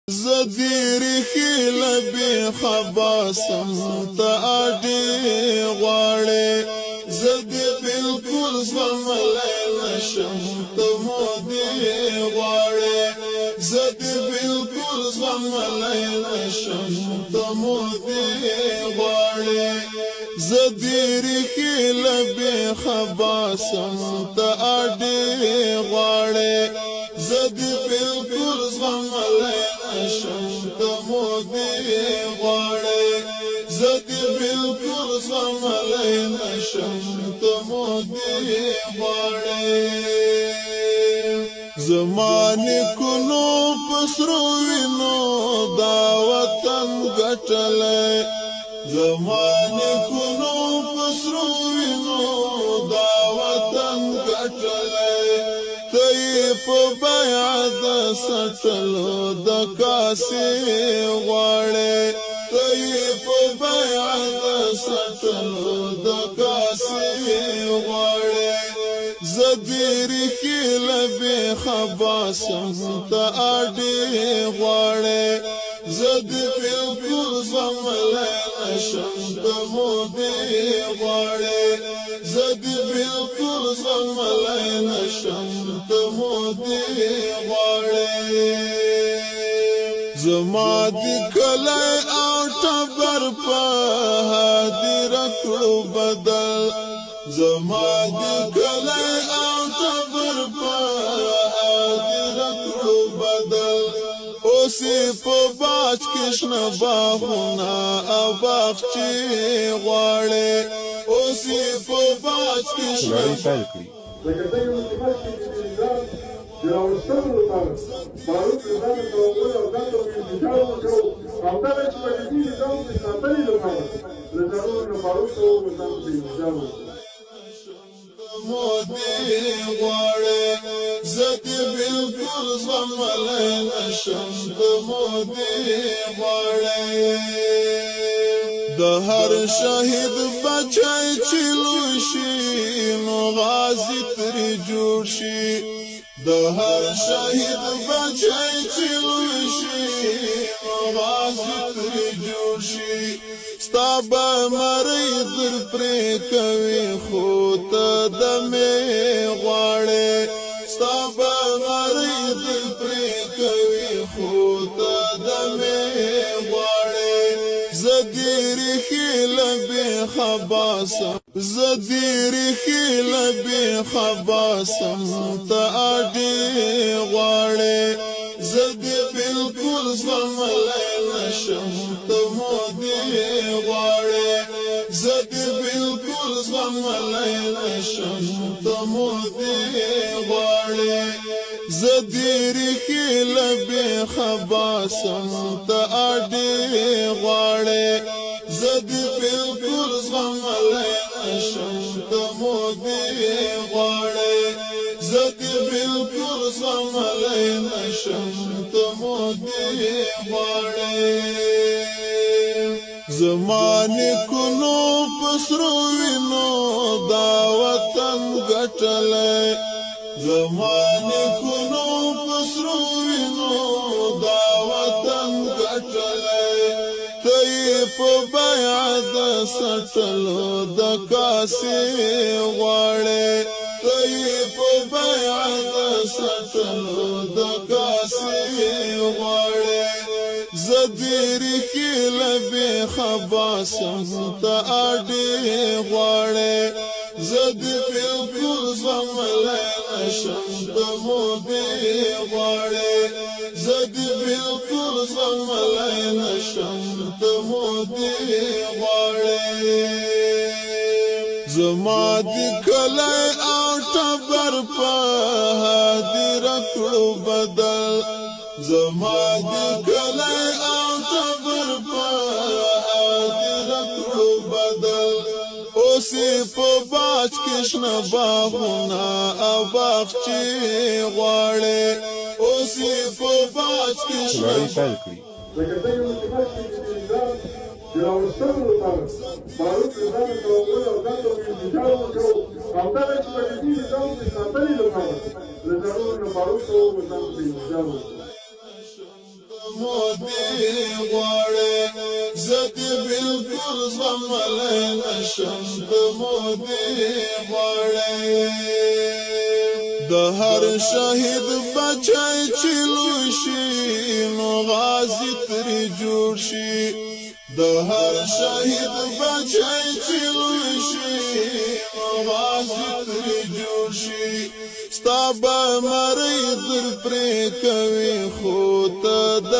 زدير خيل بخباسم تأدي غالي زدي بالكل زملي نشم تمودي غالي زدي بالكل زملي نشم تمودي غالي زدير خيل بخباسم تأدي غالي زدي بالكل زملي شمت مودي غاړي زدي بالکل سملين شمت مودي غاړي زمانه کونو پسرو وینو دا وطن ګټلې زمانه کونو پسرو وینو دا وطن ګټلې په بیع د سټلو د کاسي غواړي په بیع د سټلو د کاسي غواړي زدير خيل به خباسم ته اډي غواړي زد بالکل زملي نشم د مودي غواړي زد بالکل زملي نشم د مودي غواړي زما د کله او تبر په حاضر کړو بدل زما د کله او تبر په حاضر کړو بدل اوسې په باج کې شنه باغونه او باغچې غواړي اوسې په باج کې شنه لکه ته یو متمرکز انسان د راوستلو لپاره باروت نظام توغل او دغه انتشار وکړو او دا چې په دې نظام کې ساتلې لپاره له ضروري نه باروت او نظام کې انتشار وکړو مودي غواړي زدي بالکل زملي نشم د مودي غواړي د هر شهید بچای چې لوشي نو غازی تر جوړ شي د هر شهید بچای چې لوشي نو غازی تر جوړ شي ستابه مری در پرې کوي خو ته د مې غواړې ستابه مری در پرې کوي خو ته د مې غواړې زدير خيل بخباسم زدير خيل بخباسم ته اډي غواړې زدي بالکل زملي نشم ته مودي غواړي زدي بالکل زملي نشم ته مودي غواړي زدير خيل بخباسم ته اډي غواړي زدي بالکل زملي نشم ته مودي غواړي زدي بالکل زملي نشم ته مودي غواړي زمانه کونو پسرو وینو دا وطن ګټلې زمانه کونو پسرو وینو دا وطن ګټلې په بیع د سټلو د کاسي غواړي په بیع د سټلو د کاسي غواړي زدير خيل بخباسم ته اډي غواړي زد بالکل زملي نشم د مودي غواړي زد بالکل زملي نشم د مودي غواړي زما د کله او تبر په حاضر کړو بدل زما د کله او تبر په حاضر کړو بدل اوسې په باج کې شنه باغونه او باغچې غواړي اوسې په باج کې شنه لکه ته یو متمرکز انسان د راوستلو لپاره باروت نظام توغل او دغه انتشار وکړو او دا چې په دې نظام کې ساتلې لپاره له ضروري نه باروت او نظام کې انتشار وکړو مودې غواړې زدي بالکل زغملی نشم د مودې غواړې د هر شهید بچی چې لوی شي نو غازی ترې جوړ شي د هر شهید بچی چې لوی شي نو غازی ترې جوړ شي ستا به مرۍ در پرې کوي خو ته د